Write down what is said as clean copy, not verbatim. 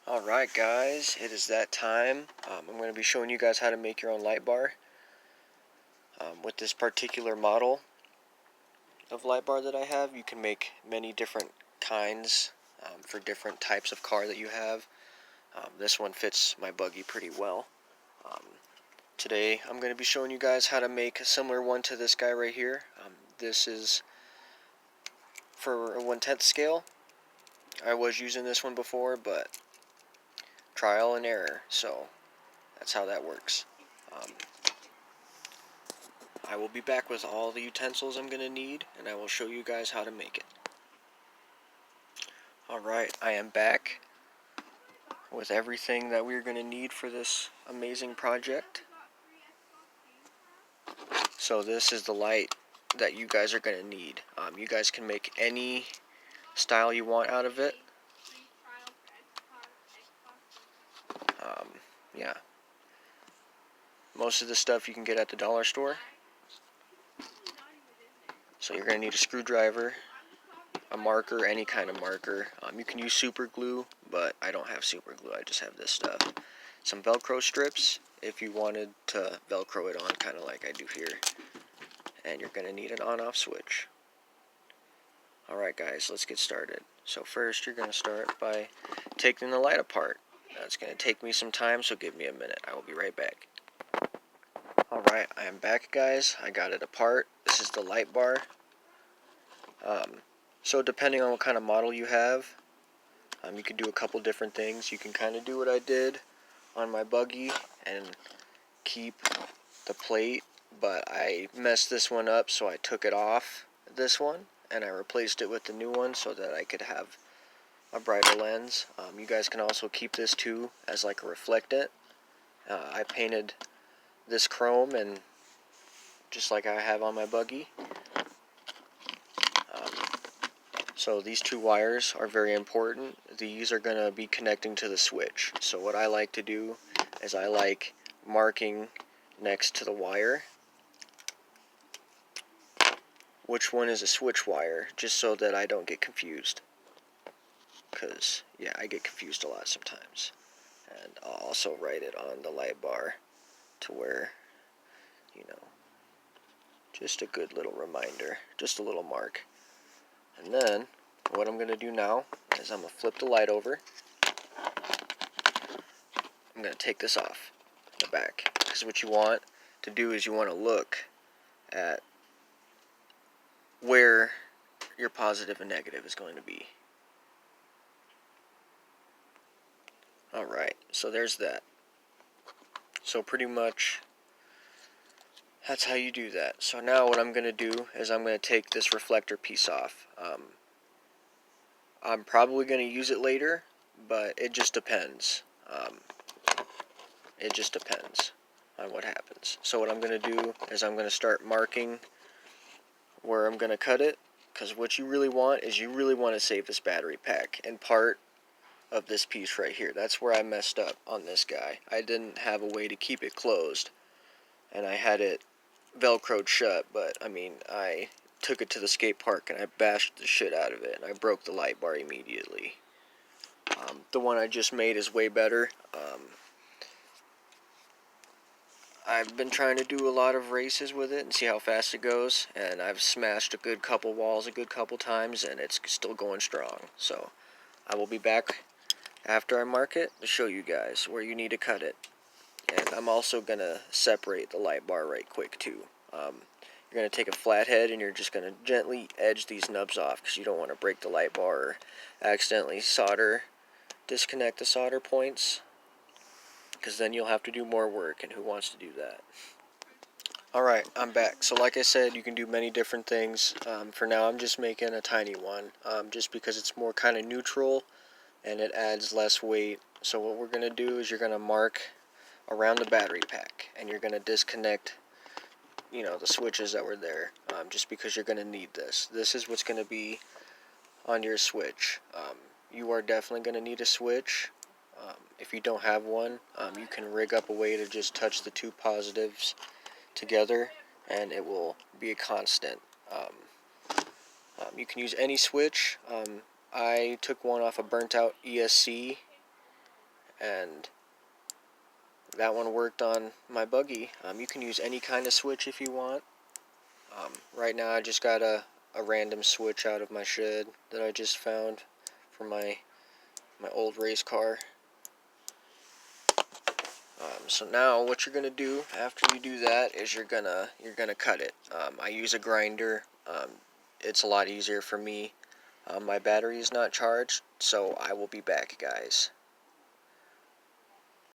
Alright guys, it is that time. I'm going to be showing you guys how to make your own light bar. With this particular model of light bar that I have, you can make many different kinds for different types of car that you have. This one fits my buggy pretty well. Um, Today I'm going to be showing you guys how to make a similar one to this guy right here. This is for a 1/10 scale. I was using this one before, but trial and error, so that's how that works. I will be back with all the utensils I'm going to need, and I will show you guys how to make it. Alright, I am back with everything that we're going to need for this amazing project. So this is the light that you guys are going to need. You guys can make any style you want out of it. Yeah. Most of the stuff you can get at the dollar store. So you're going to need a screwdriver, a marker, any kind of marker. You can use super glue, but I don't have super glue, I just have this stuff. Some Velcro strips if you wanted to Velcro it on, kind of like I do here. And you're going to need an on-off switch. Alright guys, let's get started. So first you're going to start by taking the light apart. That's going to take me some time, so give me a minute. I will be right back. Alright, I am back guys. I got it apart. This is the light bar. So depending on what kind of model you have, you can do a couple different things. You can kind of do what I did on my buggy and keep the plate, but I messed this one up, so I took it off this one and I replaced it with the new one so that I could have a brighter lens. You guys can also keep this too as like a reflectant. I painted this chrome, and just like I have on my buggy. So these two wires are very important. These are going to be connecting to the switch. So what I like to do is I like marking next to the wire which one is a switch wire, just so that I don't get confused. Because, yeah, I get confused a lot sometimes. And I'll also write it on the light bar to where, you know, just a good little reminder, just a little mark. And then, what I'm going to do now is I'm going to flip the light over. I'm going to take this off the back, because what you want to do is you want to look at where your positive and negative is going to be. Alright, so there's that. So pretty much that's how you do that. So now what I'm going to do is I'm going to take this reflector piece off. I'm probably going to use it later, but it just depends. It just depends on what happens. So what I'm going to do is I'm going to start marking where I'm going to cut it, because what you really want is you really want to save this battery pack and part of this piece right here. That's where I messed up on this guy. I didn't have a way to keep it closed, and I had it Velcroed shut, but I mean, I took it to the skate park and I bashed the shit out of it, and I broke the light bar immediately. The one I just made is way better. I've been trying to do a lot of races with it and see how fast it goes, and I've smashed a good couple walls a good couple times, and it's still going strong. So I will be back after I mark it to show you guys where you need to cut it. And I'm also going to separate the light bar right quick too. You're going to take a flathead and you're just going to gently edge these nubs off, because you don't want to break the light bar or accidentally disconnect the solder points, because then you'll have to do more work, and who wants to do that? Alright, I'm back. So like I said, you can do many different things. For now I'm just making a tiny one, just because it's more kind of neutral and it adds less weight. So what we're going to do is you're going to mark around the battery pack, and you're going to disconnect, you know, the switches that were there, just because you're going to need this. This is what's going to be on your switch. You are definitely going to need a switch. If you don't have one, you can rig up a way to just touch the two positives together, and it will be a constant. You can use any switch. I took one off a burnt out ESC and that one worked on my buggy. You can use any kind of switch if you want. Right now I just got a random switch out of my shed that I just found for my old race car. So now what you're gonna do after you do that is you're gonna cut it. I use a grinder. It's a lot easier for me. My battery is not charged, so I will be back, guys.